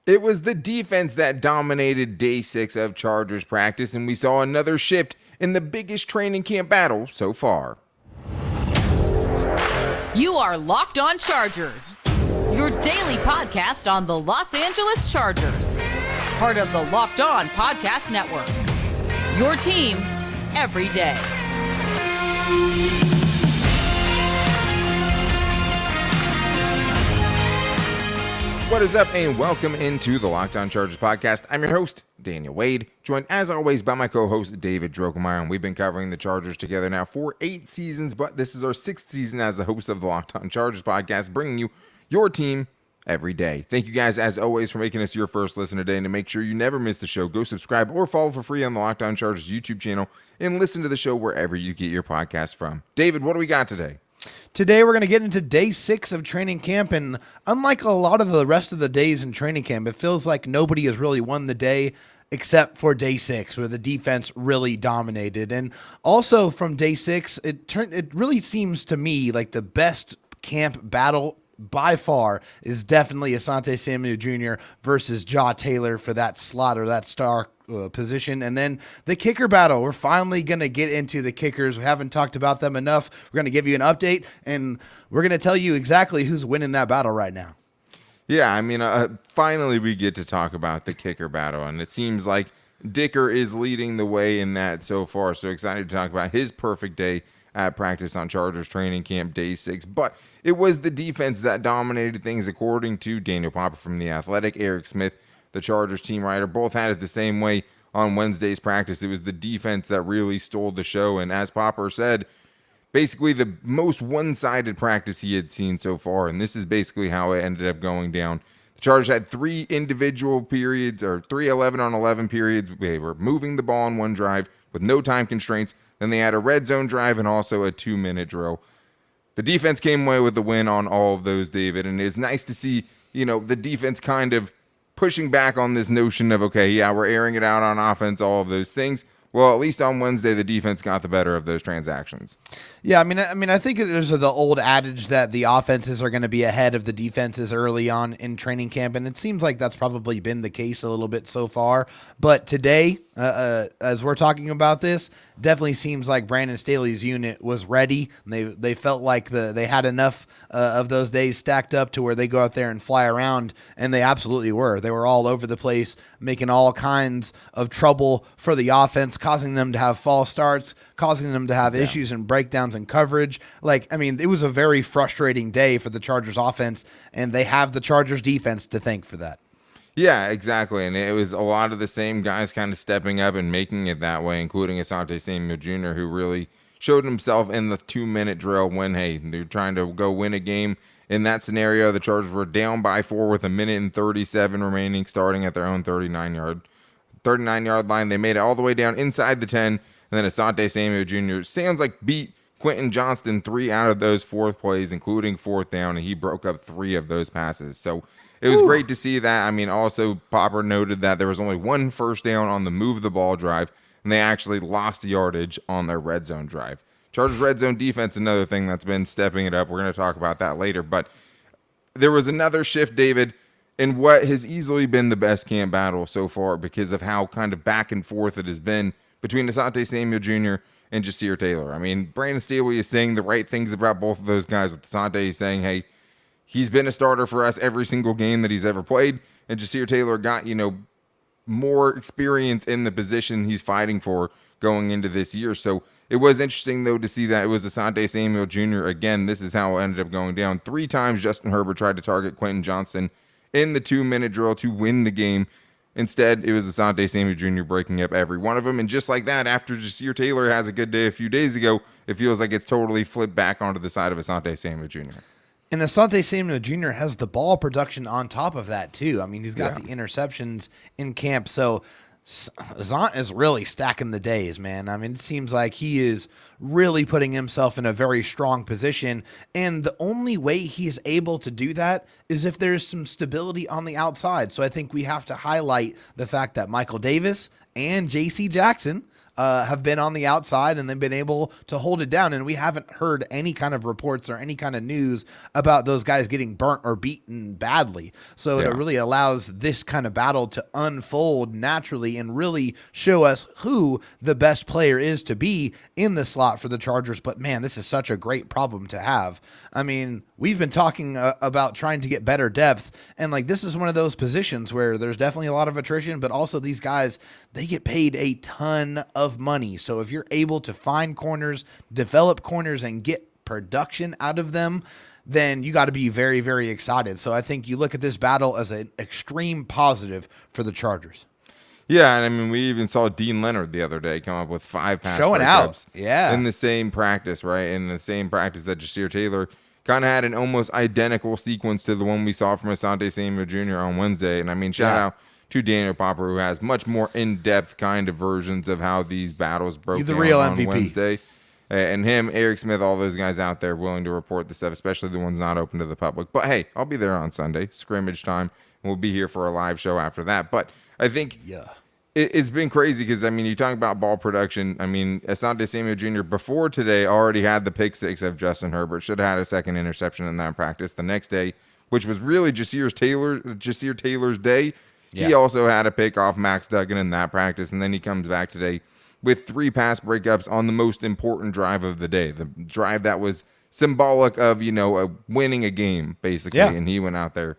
It was the defense that dominated day 6 of Chargers practice, and we saw another shift in the biggest training camp battle so far. You are Locked On Chargers, your daily podcast on the Los Angeles Chargers, part of the Locked On Podcast Network, your team every day. What is up, and welcome into the Locked On Chargers podcast. I'm your host, Daniel Wade, joined as always by my co-host, David Drogemeyer, and we've been covering the Chargers together now for 8 seasons, but this is our 6th season as the host of the Locked On Chargers podcast, bringing you your team every day. Thank you guys, as always, for making us your first listen today, and to make sure you never miss the show, go subscribe or follow for free on the Locked On Chargers YouTube channel, and listen to the show wherever you get your podcast from. David, what do we got today? Today, we're going to get into day 6 of training camp, and unlike a lot of the rest of the days in training camp, it feels like nobody has really won the day except for day 6, where the defense really dominated. And also from day 6, it really seems to me like the best camp battle by far is definitely Asante Samuel Jr. versus Jaw Taylor for that slot or that star position. And then the kicker battle. We're finally going to get into the kickers. We haven't talked about them enough. We're going to give you an update, and we're going to tell you exactly who's winning that battle right now. Yeah, I mean, finally we get to talk about the kicker battle, and it seems like Dicker is leading the way in that so far. So excited to talk about his perfect day at practice on Chargers training camp day 6. But it was the defense that dominated things, according to Daniel Popper from The Athletic, Eric Smith, the Chargers team writer. Both had it the same way on Wednesday's practice. It was the defense that really stole the show. And as Popper said, basically the most one-sided practice he had seen so far. And this is basically how it ended up going down. The Chargers had 3 individual periods, or 3 11-on-11 periods. They were moving the ball on one drive with no time constraints. Then they had a red zone drive and also a 2-minute drill. The defense came away with the win on all of those, David. And it's nice to see, the defense kind of pushing back on this notion of, okay, yeah, we're airing it out on offense, all of those things. Well, at least on Wednesday, the defense got the better of those transactions. Yeah, I mean, I think there's the old adage that the offenses are going to be ahead of the defenses early on in training camp, and it seems like that's probably been the case a little bit so far. But today, as we're talking about this, definitely seems like Brandon Staley's unit was ready. They felt like they had enough of those days stacked up to where they go out there and fly around, and they absolutely were. They were all over the place, making all kinds of trouble for the offense, causing them to have false starts, causing them to have issues and breakdowns in coverage. It was a very frustrating day for the Chargers offense, and they have the Chargers defense to thank for that. Yeah, exactly. And it was a lot of the same guys kind of stepping up and making it that way, including Asante Samuel Jr., who really showed himself in the 2-minute drill when, hey, they're trying to go win a game. In that scenario, the Chargers were down by 4 with 1:37 remaining, starting at their own 39-yard line. They made it all the way down inside the 10, and then Asante Samuel Jr. sounds like beat Quentin Johnston 3 out of those 4 plays, including 4th down, and he broke up 3 of those passes. So it was great to see that. I mean, also, Popper noted that there was only 1 first down on the move the ball drive, and they actually lost yardage on their red zone drive. Chargers red zone defense, another thing that's been stepping it up. We're going to talk about that later. But there was another shift, David, in what has easily been the best camp battle so far because of how kind of back and forth it has been between Asante Samuel Jr. and Jasir Taylor. I mean, Brandon Staley is saying the right things about both of those guys. With Asante, he's saying, hey, he's been a starter for us every single game that he's ever played. And Jasir Taylor got, more experience in the position he's fighting for going into this year. So it was interesting, though, to see that it was Asante Samuel Jr. Again, this is how it ended up going down. 3 times Justin Herbert tried to target Quentin Johnston in the 2-minute drill to win the game. Instead, it was Asante Samuel Jr. breaking up every one of them. And just like that, after Jasir Taylor has a good day a few days ago, it feels like it's totally flipped back onto the side of Asante Samuel Jr. And Asante Samuel Jr. has the ball production on top of that, too. I mean, he's got the interceptions in camp. So Zant is really stacking the days, man. I mean, it seems like he is really putting himself in a very strong position. And the only way he's able to do that is if there's some stability on the outside. So I think we have to highlight the fact that Michael Davis and J.C. Jackson have been on the outside and they've been able to hold it down. And we haven't heard any kind of reports or any kind of news about those guys getting burnt or beaten badly. So it really allows this kind of battle to unfold naturally and really show us who the best player is to be in the slot for the Chargers. But man, this is such a great problem to have. I mean, we've been talking about trying to get better depth, and like this is one of those positions where there's definitely a lot of attrition, but also these guys, they get paid a ton of money. So if you're able to find corners, develop corners, and get production out of them, then you got to be very, very excited. So I think you look at this battle as an extreme positive for the Chargers. Yeah, and I mean, we even saw Dean Leonard the other day come up with 5 pass showing out, in the same practice, right? In the same practice that Jasir Taylor kind of had an almost identical sequence to the one we saw from Asante Samuel Jr. on Wednesday. And I mean, shout out to Daniel Popper, who has much more in-depth kind of versions of how these battles broke down on MVP. Wednesday. And him, Eric Smith, all those guys out there willing to report the stuff, especially the ones not open to the public. But hey, I'll be there on Sunday, scrimmage time, and we'll be here for a live show after that. But I think it's been crazy because, I mean, you talk about ball production. I mean, Asante Samuel Jr. before today already had the pick 6 of Justin Herbert. Should have had a second interception in that practice. The next day, which was really Jasir Taylor's day, he also had a pick off Max Duggan in that practice. And then he comes back today with 3 pass breakups on the most important drive of the day, the drive that was symbolic of, you know, winning a game, basically. Yeah. And he went out there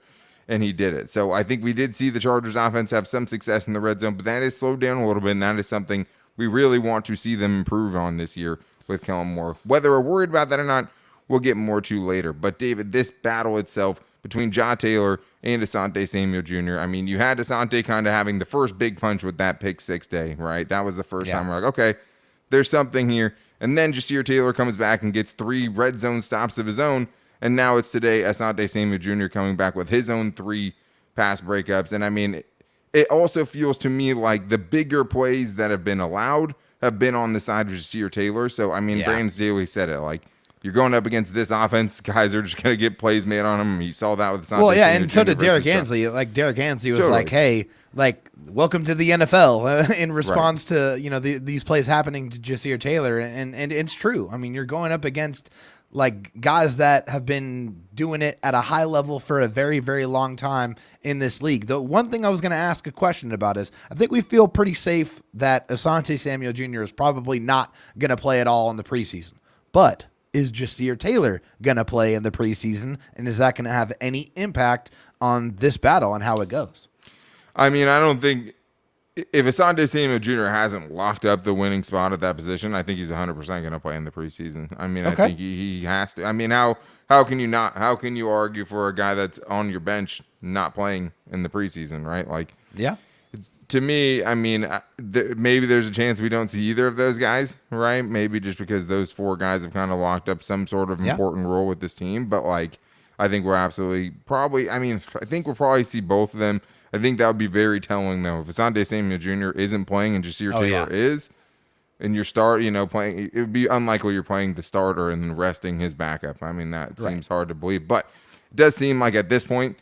and he did it. So I think we did see the Chargers offense have some success in the red zone, but that is slowed down a little bit, and that is something we really want to see them improve on this year with Kellen Moore. Whether we're worried about that or not, we'll get more to later. But, David, this battle itself between Ja Taylor and Asante Samuel Jr., I mean, you had Asante kind of having the first big punch with that pick 6 day, right? That was the first time we're like, okay, there's something here. And then Jasir Taylor comes back and gets 3 red zone stops of his own. And now it's today Asante Samuel Jr. coming back with his own 3 pass breakups. And I mean, it also feels to me like the bigger plays that have been allowed have been on the side of Jasir Taylor. So, I mean, Brandon Staley said it, like, you're going up against this offense, guys are just going to get plays made on them. You saw that with Asante Samuel and so Jr. did Derek Ansley. Like, Derek Ansley was like, hey, like, welcome to the NFL in response to, you know, these plays happening to Jasir Taylor. And it's true. I mean, you're going up against like guys that have been doing it at a high level for a very, very long time in this league. The one thing I was going to ask a question about is I think we feel pretty safe that Asante Samuel Jr. is probably not going to play at all in the preseason. But is Jasir Taylor going to play in the preseason? And is that going to have any impact on this battle and how it goes? I mean, I don't think if Asante Samuel Jr. hasn't locked up the winning spot at that position, I think he's 100% going to play in the preseason. I mean, I think he has to. I mean, how can you not? How can you argue for a guy that's on your bench not playing in the preseason, right? Like, to me, I mean, maybe there's a chance we don't see either of those guys, right? Maybe just because those 4 guys have kind of locked up some sort of important role with this team. But, like, I think we're absolutely probably – I mean, I think we'll probably see both of them. I think that would be very telling, though. If Asante Samuel Jr. isn't playing and Jasir Taylor is, and you're playing, it would be unlikely you're playing the starter and resting his backup. I mean, that seems hard to believe. But it does seem like at this point,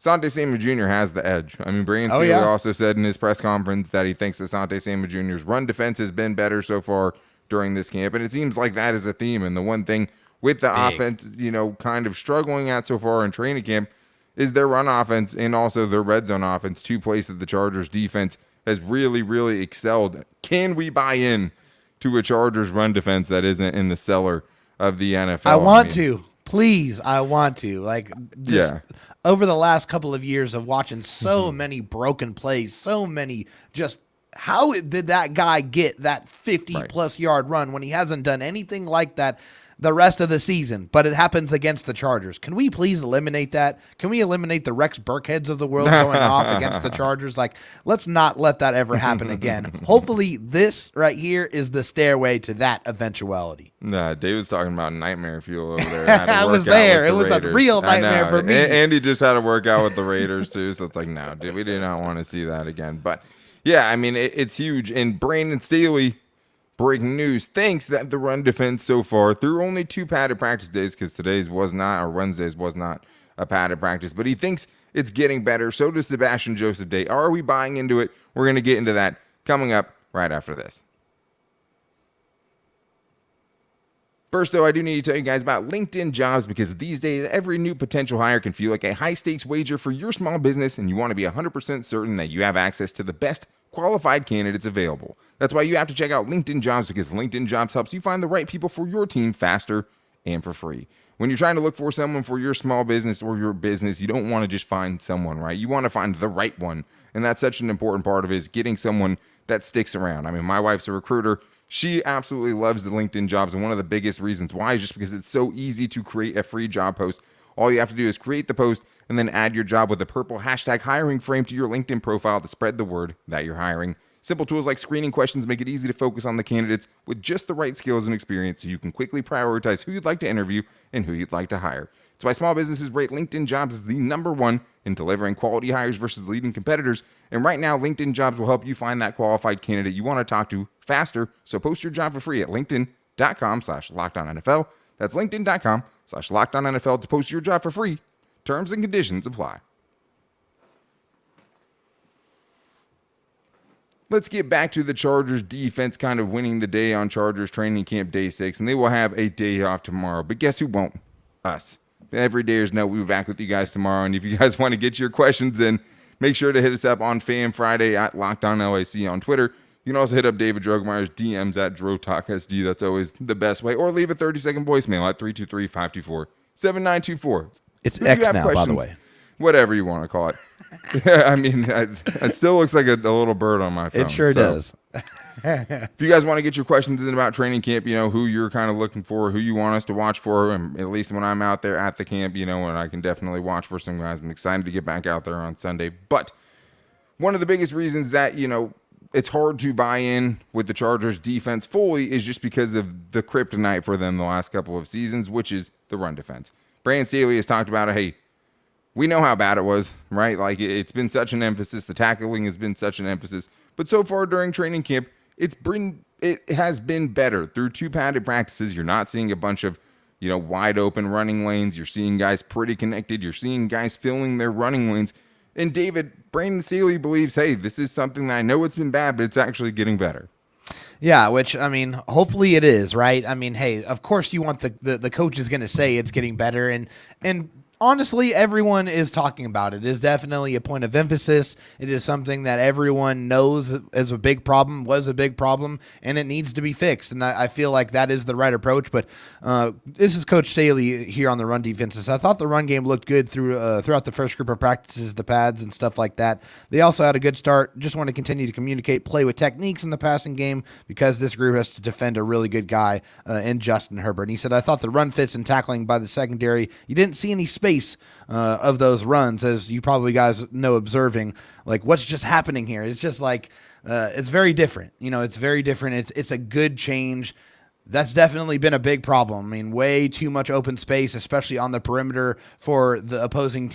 Asante Samuel Jr. has the edge. I mean, Brandon Staley also said in his press conference that he thinks Asante Samuel Jr.'s run defense has been better so far during this camp. And it seems like that is a theme. And the one thing with the offense, you know, kind of struggling at so far in training camp is their run offense and also their red zone offense, 2 places that the Chargers defense has really, really excelled. Can we buy in to a Chargers run defense that isn't in the cellar of the NFL? I want to. Please, I want to. Like, just over the last couple of years of watching so many broken plays, so many just how did that guy get that 50-plus yard run when he hasn't done anything like that the rest of the season, but it happens against the Chargers? Can we please eliminate that? Can we eliminate the Rex Burkheads of the world going off against the Chargers? Like, let's not let that ever happen again. Hopefully this right here is the stairway to that eventuality. Nah, David's talking about nightmare fuel over there. I was there. It was a real nightmare for me. Andy just had to work out with the Raiders too, so it's like, no, dude, we did not want to see that again. But yeah, I mean, it's huge. And Brandon Staley, breaking news, thinks that the run defense so far, through only 2 padded practice days, because today's was not, or Wednesday's was not a padded practice, but he thinks it's getting better. So does Sebastian Joseph Day. Are we buying into it? We're going to get into that coming up right after this. First, though, I do need to tell you guys about LinkedIn Jobs because these days, every new potential hire can feel like a high-stakes wager for your small business, and you want to be 100% certain that you have access to the best qualified candidates available. That's why you have to check out LinkedIn Jobs because LinkedIn Jobs helps you find the right people for your team faster and for free. When you're trying to look for someone for your small business or your business, you don't want to just find someone, right? You want to find the right one, and that's such an important part of it is getting someone that sticks around. I mean, my wife's a recruiter. She absolutely loves the LinkedIn Jobs, and one of the biggest reasons why is just because it's so easy to create a free job post. All you have to do is create the post and then add your job with the purple hashtag hiring frame to your LinkedIn profile to spread the word that you're hiring. Simple tools like screening questions make it easy to focus on the candidates with just the right skills and experience so you can quickly prioritize who you'd like to interview and who you'd like to hire. It's why small businesses rate LinkedIn Jobs as the #1 in delivering quality hires versus leading competitors. And right now, LinkedIn Jobs will help you find that qualified candidate you want to talk to faster. So post your job for free at linkedin.com/LockedOnNFL. That's linkedin.com/LockedOnNFL to post your job for free. Terms and conditions apply. Let's get back to the Chargers defense kind of winning the day on Chargers training camp day 6, and they will have a day off tomorrow. But guess who won't? Us. Every Dayers know we'll be back with you guys tomorrow, and if you guys want to get your questions in, make sure to hit us up on Fan Friday at LockedOnLAC on Twitter. You can also hit up David Drogemeyer's DMs at DroTalkSD. That's always the best way. Or leave a 30-second voicemail at 323-524-7924. It's X now, by the way. Whatever you want to call it. I mean, it still looks like a little bird on my phone. It sure does. If you guys want to get your questions in about training camp, who you're kind of looking for, who you want us to watch for, and at least when I'm out there at the camp, and I can definitely watch for some guys. I'm excited to get back out there on Sunday. But one of the biggest reasons that, it's hard to buy in with the Chargers defense fully is just because of the kryptonite for them the last couple of seasons, which is the run defense. Brandon Staley has talked about it. Hey, we know how bad it was, right? Like, it's been such an emphasis. The tackling has been such an emphasis. But so far during training camp, it has been better. Through 2 padded practices, you're not seeing a bunch of, wide open running lanes. You're seeing guys pretty connected. You're seeing guys filling their running lanes. And Brandon Staley believes, hey, this is something that I know it's been bad, but it's actually getting better. Yeah, which, hopefully it is, right? Hey, of course you want the coach is going to say it's getting better. And honestly, everyone is talking about it. It is definitely a point of emphasis. It is something that everyone knows is a big problem, was a big problem, and it needs to be fixed. And I feel like that is the right approach. But this is Coach Staley here on the run defenses. I thought the run game looked good throughout the first group of practices, the pads and stuff like that. They also had a good start. Just want to continue to communicate, play with techniques in the passing game because this group has to defend a really good guy in Justin Herbert. And he said, I thought the run fits and tackling by the secondary, you didn't see any space of those runs, as you probably guys know, observing like what's just happening here. It's just like it's very different. It's very different. It's a good change. That's definitely been a big problem. Way too much open space, especially on the perimeter for the opposing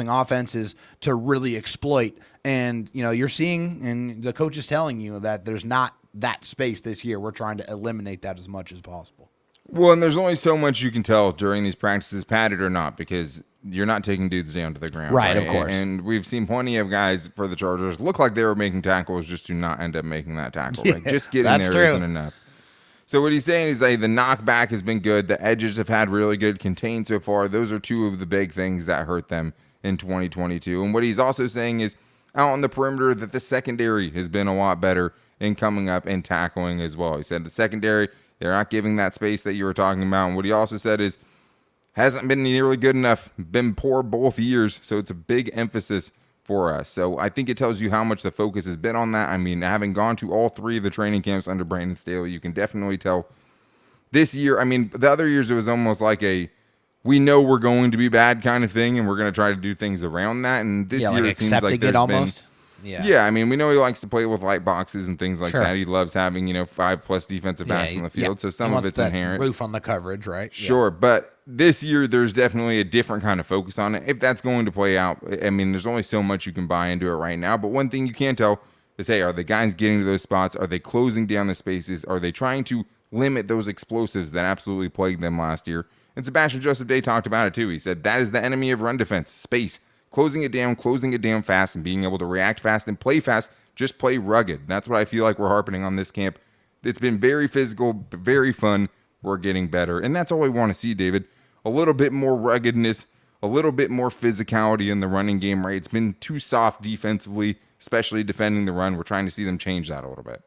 offenses to really exploit. And, you're seeing, and the coach is telling you that there's not that space this year. We're trying to eliminate that as much as possible. Well, and there's only so much you can tell during these practices, padded or not, because you're not taking dudes down to the ground. Right, of course. And we've seen plenty of guys for the Chargers look like they were making tackles just to not end up making that tackle. Yeah, like, just getting there isn't enough. So what he's saying is like the knockback has been good. The edges have had really good contain so far. Those are 2 of the big things that hurt them in 2022. And what he's also saying is out on the perimeter that the secondary has been a lot better in coming up and tackling as well. He said the secondary, they're not giving that space that you were talking about. And what he also said is hasn't been nearly good enough, been poor both years. So it's a big emphasis for us. So I think it tells you how much the focus has been on that. Having gone to all 3 of the training camps under Brandon Staley, you can definitely tell this year. The other years it was almost like we know we're going to be bad kind of thing, and we're going to try to do things around that. And this year it seems like there's almost. Yeah, we know he likes to play with light boxes and things like that. He loves having, 5+ defensive backs on the field, so some of it's inherent. Roof on the coverage, right? Sure, but this year there's definitely a different kind of focus on it. If that's going to play out, there's only so much you can buy into it right now. But one thing you can tell is, hey, are the guys getting to those spots? Are they closing down the spaces? Are they trying to limit those explosives that absolutely plagued them last year? And Sebastian Joseph Day talked about it too. He said that is the enemy of run defense, space. Closing it down fast, and being able to react fast and play fast, just play rugged. That's what I feel like we're harping on this camp. It's been very physical, very fun. we're getting better. And that's all we want to see, David. A little bit more ruggedness, a little bit more physicality in the running game, right? It's been too soft defensively, especially defending the run. We're trying to see them change that a little bit.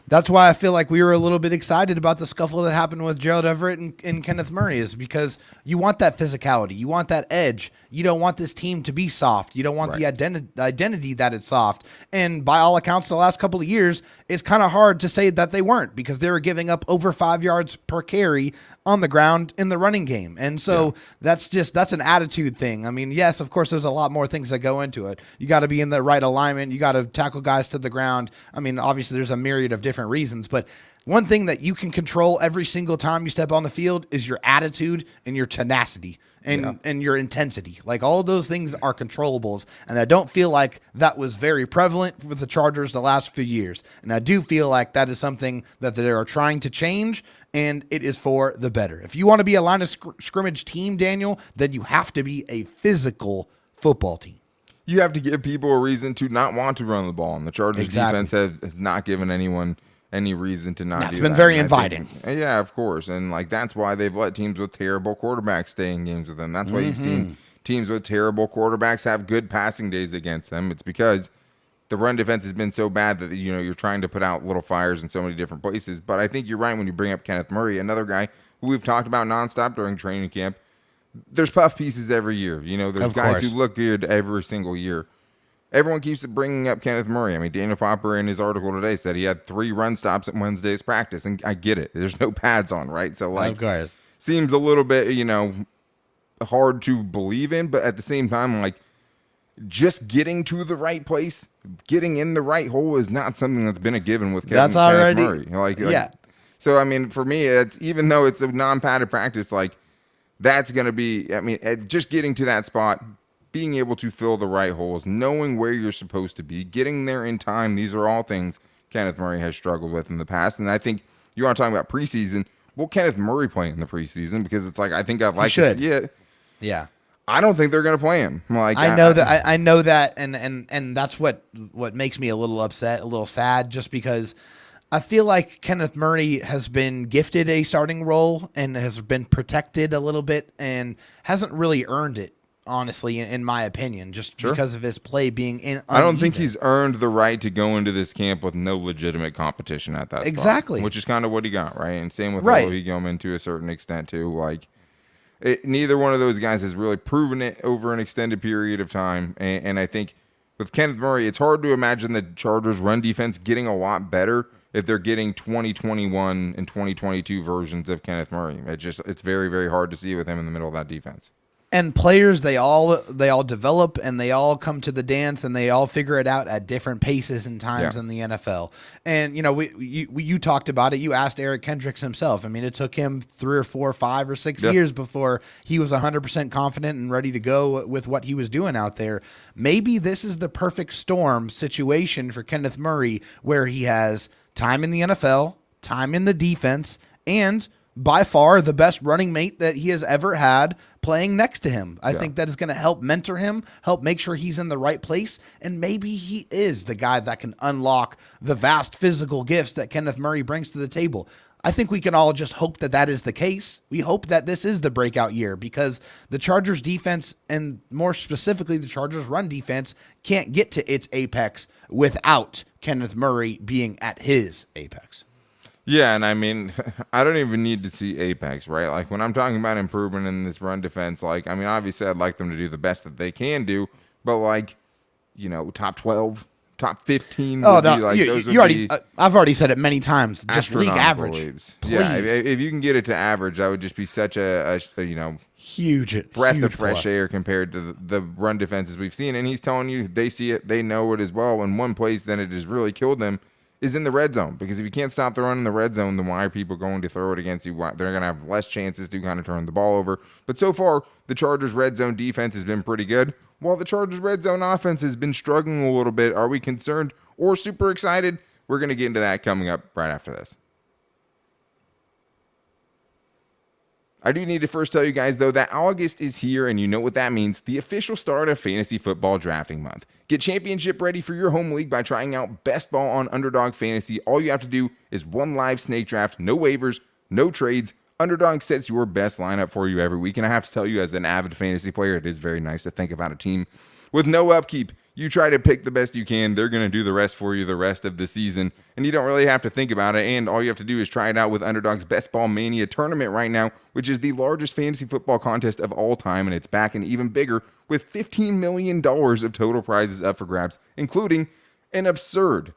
That's why I feel like we were a little bit excited about the scuffle that happened with Gerald Everett and Kenneth Murray, is because you want that physicality. You want that edge. You don't want this team to be soft. You don't want the identity that it's soft. And by all accounts, the last couple of years, it's kind of hard to say that they weren't, because they were giving up over 5 yards per carry on the ground in the running game. And so that's an attitude thing. I mean, yes, of course, there's a lot more things that go into it. You got to be in the right alignment. You got to tackle guys to the ground. I mean, obviously there's a myriad of different reasons, but one thing that you can control every single time you step on the field is your attitude and your tenacity and your intensity. Like, all of those things are controllables. And I don't feel like that was very prevalent with the Chargers the last few years. And I do feel like that is something that they are trying to change, and it is for the better. If you want to be a line of scrimmage team, Daniel, then you have to be a physical football team. You have to give people a reason to not want to run the ball. And the Chargers defense has not given anyone any reason to not do that. It's been very inviting. Yeah, of course. And like, that's why they've let teams with terrible quarterbacks stay in games with them. That's why you've seen teams with terrible quarterbacks have good passing days against them. It's because the run defense has been so bad that, you know, you're trying to put out little fires in so many different places. But I think you're right when you bring up Kenneth Murray, another guy who we've talked about nonstop during training camp. There's puff pieces every year. You know, there's guys who look good every single year. Everyone keeps bringing up Kenneth Murray. I mean, Daniel Popper in his article today said he had 3 run stops at Wednesday's practice, and I get it. There's no pads on, right? So, like, seems a little bit, you know, hard to believe in, but at the same time, like, just getting to the right place, getting in the right hole is not something that's been a given with Kenneth Murray. Like, so, I mean, for me, it's, even though it's a non-padded practice, like, that's going to be, I mean, just getting to that spot, being able to fill the right holes, knowing where you're supposed to be, getting there in time. These are all things Kenneth Murray has struggled with in the past. And I think you want to talk about preseason. Will Kenneth Murray play in the preseason? Because it's like, I think I'd like to see it. Yeah. I don't think they're going to play him. Like, I know that. And that's what makes me a little upset, a little sad, just because I feel like Kenneth Murray has been gifted a starting role and has been protected a little bit and hasn't really earned it, honestly, in my opinion, just because of his play being uneven. I don't think he's earned the right to go into this camp with no legitimate competition at that spot, which is kind of what he got, right? And same with Olo Higoma to a certain extent too. Like, neither one of those guys has really proven it over an extended period of time. And I think with Kenneth Murray, it's hard to imagine the Chargers' run defense getting a lot better if they're getting 2021 and 2022 versions of Kenneth Murray. It's very, very hard to see with him in the middle of that defense. And players, they all develop and they all come to the dance and they all figure it out at different paces and times in the NFL. And, you know, you talked about it. You asked Eric Kendricks himself. I mean, it took him 3 or 4, 5 or 6 years before he was 100% confident and ready to go with what he was doing out there. Maybe this is the perfect storm situation for Kenneth Murray, where he has time in the NFL, time in the defense, and by far the best running mate that he has ever had playing next to him. I think that is going to help mentor him, help make sure he's in the right place, and maybe he is the guy that can unlock the vast physical gifts that Kenneth Murray brings to the table. I think we can all just hope that is the case. We hope that this is the breakout year, because the Chargers defense, and more specifically the Chargers run defense, can't get to its apex without Kenneth Murray being at his apex. Yeah, and I mean, I don't even need to see apex, right? Like, when I'm talking about improvement in this run defense, like, I mean, obviously I'd like them to do the best that they can do, but, like, you know, top 12, top 15. Oh, no, I've already said it many times. Just league average. Yeah, if you can get it to average, that would just be such a you know, huge breath of fresh air compared to the run defenses we've seen. And he's telling you they see it, they know it as well. And one place that it has really killed them is in the red zone, because if you can't stop the run in the red zone, then why are people going to throw it against you? They're going to have less chances to kind of turn the ball over. But so far, the Chargers' red zone defense has been pretty good, while the Chargers' red zone offense has been struggling a little bit. Are we concerned or super excited? We're going to get into that coming up right after this. I do need to first tell you guys, though, that August is here, and you know what that means. The official start of fantasy football drafting month. Get championship ready for your home league by trying out Best Ball on Underdog Fantasy. All you have to do is one live snake draft, no waivers, no trades, Underdog sets your best lineup for you every week. And I have to tell you, as an avid fantasy player, it is very nice to think about a team with no upkeep. You try to pick the best you can. They're going to do the rest for you the rest of the season. And you don't really have to think about it. And all you have to do is try it out with Underdog's Best Ball Mania tournament right now, which is the largest fantasy football contest of all time. And it's back and even bigger with $15 million of total prizes up for grabs, including an absurd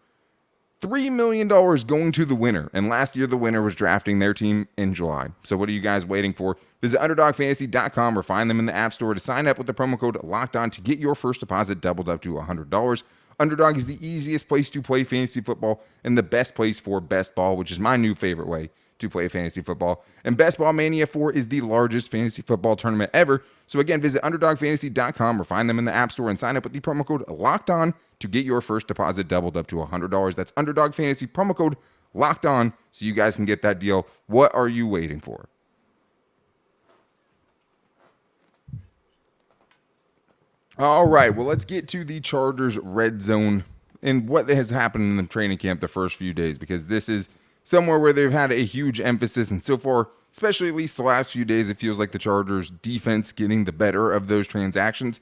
$3 million going to the winner. And last year, the winner was drafting their team in July. So what are you guys waiting for? Visit UnderdogFantasy.com or find them in the App Store to sign up with the promo code LOCKEDON to get your first deposit doubled up to $100. Underdog is the easiest place to play fantasy football and the best place for best ball, which is my new favorite way to play fantasy football. And Best Ball Mania 4 is the largest fantasy football tournament ever. So again, visit UnderdogFantasy.com or find them in the App Store and sign up with the promo code LOCKEDON to get your first deposit doubled up to $100. That's Underdog Fantasy, promo code LOCKEDON, so you guys can get that deal. What are you waiting for? All right, well, let's get to the Chargers red zone and what has happened in the training camp the first few days, because this is somewhere where they've had a huge emphasis, and so far, especially at least the last few days, it feels like the Chargers defense getting the better of those transactions.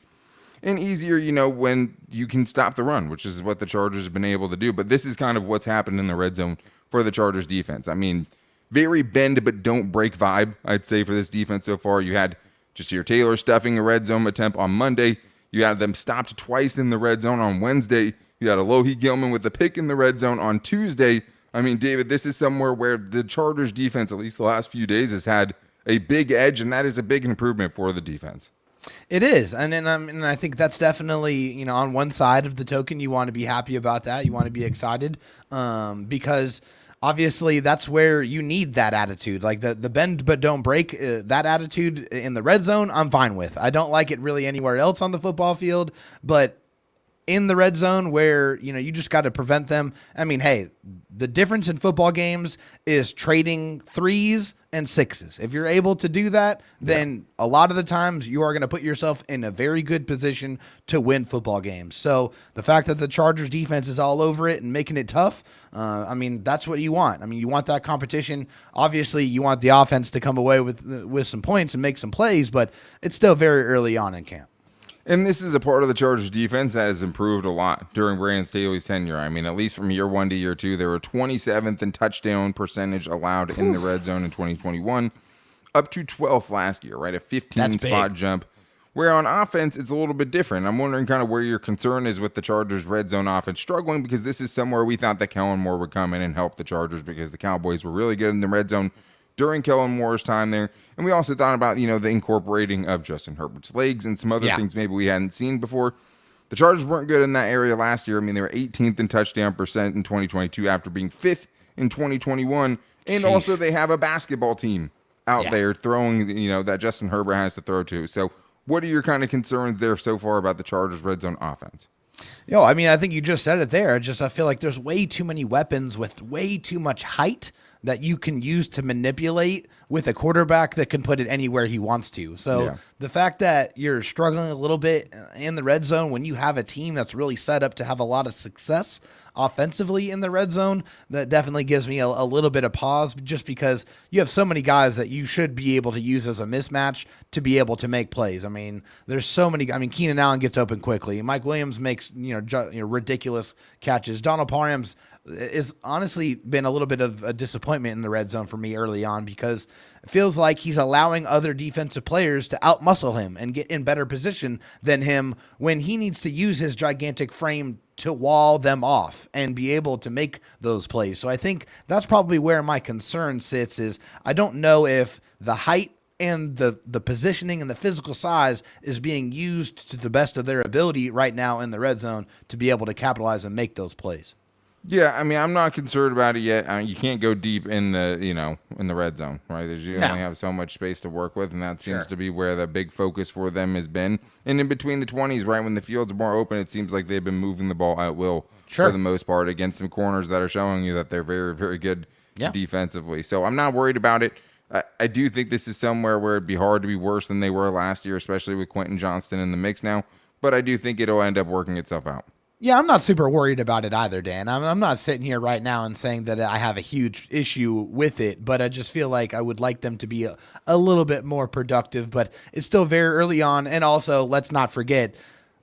And easier, when you can stop the run, which is what the Chargers have been able to do. But this is kind of what's happened in the red zone for the Chargers defense. I mean, very bend but don't break vibe, I'd say, for this defense so far. You had Jasir Taylor stuffing a red zone attempt on Monday. You had them stopped twice in the red zone on Wednesday. You had Alohi Gilman with a pick in the red zone on Tuesday. I mean, David, this is somewhere where the Chargers defense, at least the last few days, has had a big edge, and that is a big improvement for the defense. It is. And I think that's definitely, on one side of the token, you want to be happy about that. You want to be excited because obviously that's where you need that attitude. Like the bend but don't break, that attitude in the red zone, I'm fine with. I don't like it really anywhere else on the football field, but in the red zone where, you just got to prevent them. I mean, hey, the difference in football games is trading 3s and 6s. If you're able to do that, then a lot of the times you are going to put yourself in a very good position to win football games. So the fact that the Chargers defense is all over it and making it tough, that's what you want. I mean, you want that competition. Obviously, you want the offense to come away with some points and make some plays, but it's still very early on in camp. And this is a part of the Chargers defense that has improved a lot during Brandon Staley's tenure. I mean, at least from year 1 to year 2, they were 27th in touchdown percentage allowed in the red zone in 2021, up to 12th last year, right? A 15-spot jump. Where on offense, it's a little bit different. I'm wondering kind of where your concern is with the Chargers red zone offense struggling, because this is somewhere we thought that Kellen Moore would come in and help the Chargers, because the Cowboys were really good in the red zone during Kellen Moore's time there. And we also thought about, the incorporating of Justin Herbert's legs and some other things maybe we hadn't seen before. The Chargers weren't good in that area last year. I mean, they were 18th in touchdown percent in 2022 after being 5th in 2021. And also they have a basketball team out there throwing, that Justin Herbert has to throw to. So what are your kind of concerns there so far about the Chargers red zone offense? I think you just said it there. I feel like there's way too many weapons with way too much height that you can use to manipulate with a quarterback that can put it anywhere he wants to. So the fact that you're struggling a little bit in the red zone when you have a team that's really set up to have a lot of success offensively in the red zone, that definitely gives me a little bit of pause, just because you have so many guys that you should be able to use as a mismatch to be able to make plays. I mean, there's so many. I mean, Keenan Allen gets open quickly. Mike Williams makes ridiculous catches. Donald Parham's is honestly been a little bit of a disappointment in the red zone for me early on, because it feels like he's allowing other defensive players to outmuscle him and get in better position than him when he needs to use his gigantic frame to wall them off and be able to make those plays. So I think that's probably where my concern sits, is I don't know if the height and the positioning and the physical size is being used to the best of their ability right now in the red zone to be able to capitalize and make those plays. Yeah, I mean, I'm not concerned about it yet. You can't go deep in the, in the red zone, right? You only have so much space to work with, and that seems to be where the big focus for them has been. And in between the 20s, right, when the field's more open, it seems like they've been moving the ball at will for the most part against some corners that are showing you that they're very, very good defensively. So I'm not worried about it. I do think this is somewhere where it'd be hard to be worse than they were last year, especially with Quentin Johnston in the mix now. But I do think it'll end up working itself out. Yeah, I'm not super worried about it either, Dan. I'm not sitting here right now and saying that I have a huge issue with it, but I just feel like I would like them to be a little bit more productive, but it's still very early on. And also, let's not forget,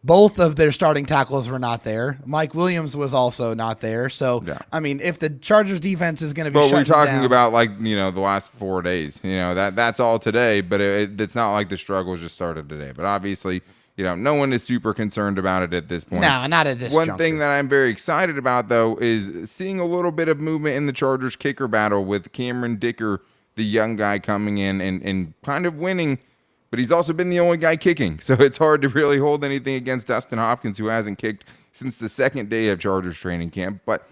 both of their starting tackles were not there. Mike Williams was also not there. So, Yeah. I mean, if the Chargers defense is going to be But we're shutting talking down, about the last 4 days. That's all today, but it's not like the struggles just started today. But obviously, no one is super concerned about it at this point. No, not at this One juncture. thing that I'm very excited about, though, is seeing a little bit of movement in the Chargers kicker battle with Cameron Dicker, the young guy, coming in and kind of winning. But he's also been the only guy kicking. So it's hard to really hold anything against Dustin Hopkins, who hasn't kicked since the second day of Chargers training camp. But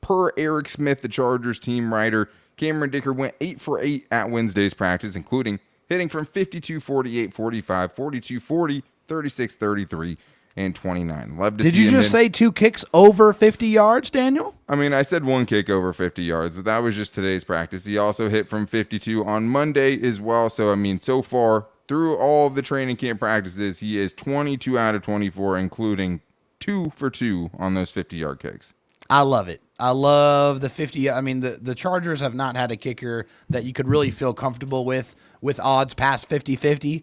per Eric Smith, the Chargers team writer, Cameron Dicker went 8 for 8 at Wednesday's practice, including hitting from 52, 48, 45, 42, 40, 36, 33, and 29. Love to see Did you just say 2 kicks over 50 yards, Daniel? I mean, I said 1 kick over 50 yards, but that was just today's practice. He also hit from 52 on Monday as well. So, I mean, so far, through all of the training camp practices, he is 22 out of 24, including 2 for 2 on those 50-yard kicks. I love it. I love the 50. I mean, the Chargers have not had a kicker that you could really feel comfortable with odds past 50-50,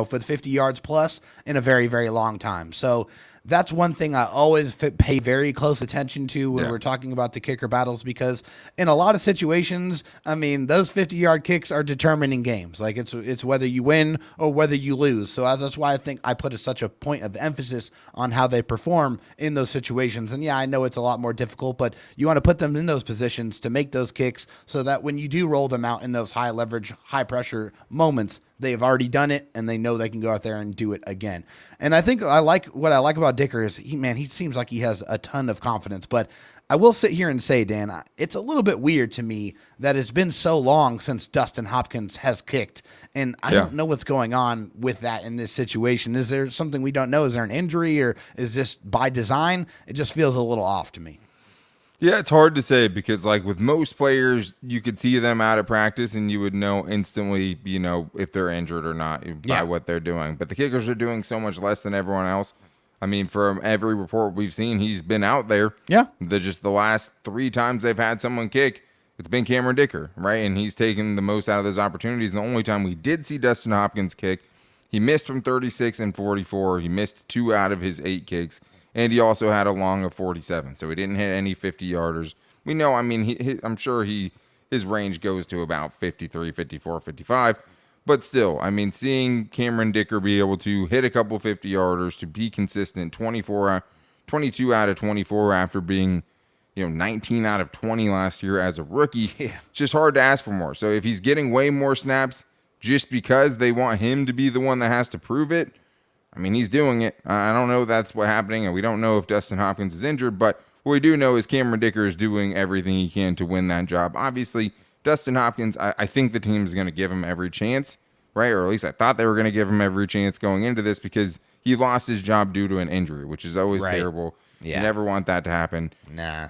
for the 50 yards plus in a very, very long time. So that's one thing I always pay very close attention to when we're talking about the kicker battles, because in a lot of situations, I mean, those 50-yard kicks are determining games. Like it's whether you win or whether you lose. So that's why I think I put such a point of emphasis on how they perform in those situations. And yeah, I know it's a lot more difficult, but you want to put them in those positions to make those kicks so that when you do roll them out in those high leverage, high pressure moments, they've already done it and they know they can go out there and do it again. And I think what I like about Dicker is he seems like he has a ton of confidence, but I will sit here and say, Dan, it's a little bit weird to me that it's been so long since Dustin Hopkins has kicked, and I don't know what's going on with that in this situation. Is there something we don't know? Is there an injury, or is this by design? It just feels a little off to me. Yeah, it's hard to say because, like, with most players, you could see them out of practice and you would know instantly, if they're injured or not by what they're doing. But the kickers are doing so much less than everyone else. I mean, from every report we've seen, he's been out there. Yeah. The last 3 times they've had someone kick, it's been Cameron Dicker, right? And he's taken the most out of those opportunities. And the only time we did see Dustin Hopkins kick, he missed from 36 and 44. He missed 2 out of his 8 kicks. And he also had a long of 47, so he didn't hit any 50-yarders. We know, I mean, I'm sure his range goes to about 53, 54, 55. But still, I mean, seeing Cameron Dicker be able to hit a couple 50-yarders, to be consistent, 22 out of 24 after being, 19 out of 20 last year as a rookie, it's just hard to ask for more. So if he's getting way more snaps just because they want him to be the one that has to prove it, I mean, he's doing it. I don't know if that's what's happening, and we don't know if Dustin Hopkins is injured, but what we do know is Cameron Dicker is doing everything he can to win that job. Obviously, Dustin Hopkins, I think the team is going to give him every chance, right? Or at least I thought they were going to give him every chance going into this because he lost his job due to an injury, which is always terrible. Yeah. You never want that to happen. Nah.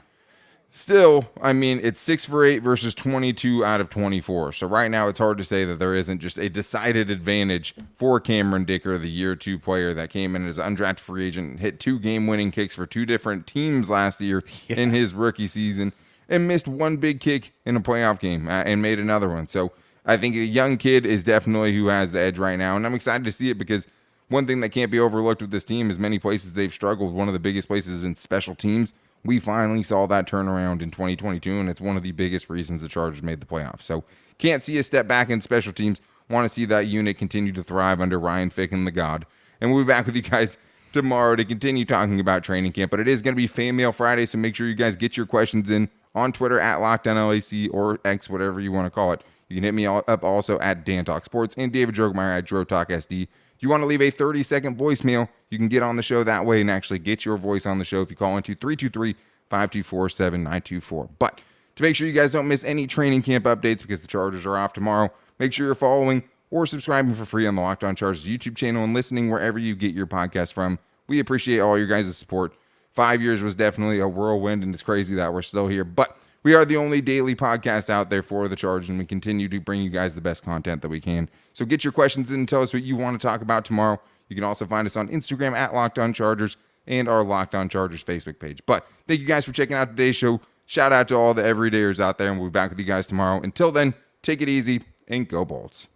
Still, I mean, it's 6 for 8 versus 22 out of 24. So right now it's hard to say that there isn't just a decided advantage for Cameron Dicker, the year 2 player that came in as an undrafted free agent, hit 2 game-winning kicks for 2 different teams last year in his rookie season, and missed 1 big kick in a playoff game and made another one. So I think a young kid is definitely who has the edge right now, and I'm excited to see it because one thing that can't be overlooked with this team is many places they've struggled. One of the biggest places has been special teams. We finally saw that turnaround in 2022, and it's one of the biggest reasons the Chargers made the playoffs. So can't see a step back in special teams. Want to see that unit continue to thrive under Ryan Ficken, the God. And we'll be back with you guys tomorrow to continue talking about training camp. But it is going to be Fan Mail Friday, so make sure you guys get your questions in on Twitter at LockedOnLAC or X, whatever you want to call it. You can hit me up also at Dan Talk Sports and David Drogemeyer at Dro Talk SD. If you want to leave a 30-second voicemail, you can get on the show that way and actually get your voice on the show if you call into 323-524-7924. But to make sure you guys don't miss any training camp updates because the Chargers are off tomorrow, make sure you're following or subscribing for free on the Locked On Chargers YouTube channel and listening wherever you get your podcast from. We appreciate all your guys' support. 5 years was definitely a whirlwind, and it's crazy that we're still here. But we are the only daily podcast out there for the Chargers, and we continue to bring you guys the best content that we can. So get your questions in and tell us what you want to talk about tomorrow. You can also find us on Instagram at Locked On Chargers and our Locked On Chargers Facebook page. But thank you guys for checking out today's show. Shout out to all the everydayers out there, and we'll be back with you guys tomorrow. Until then, take it easy and go Bolts.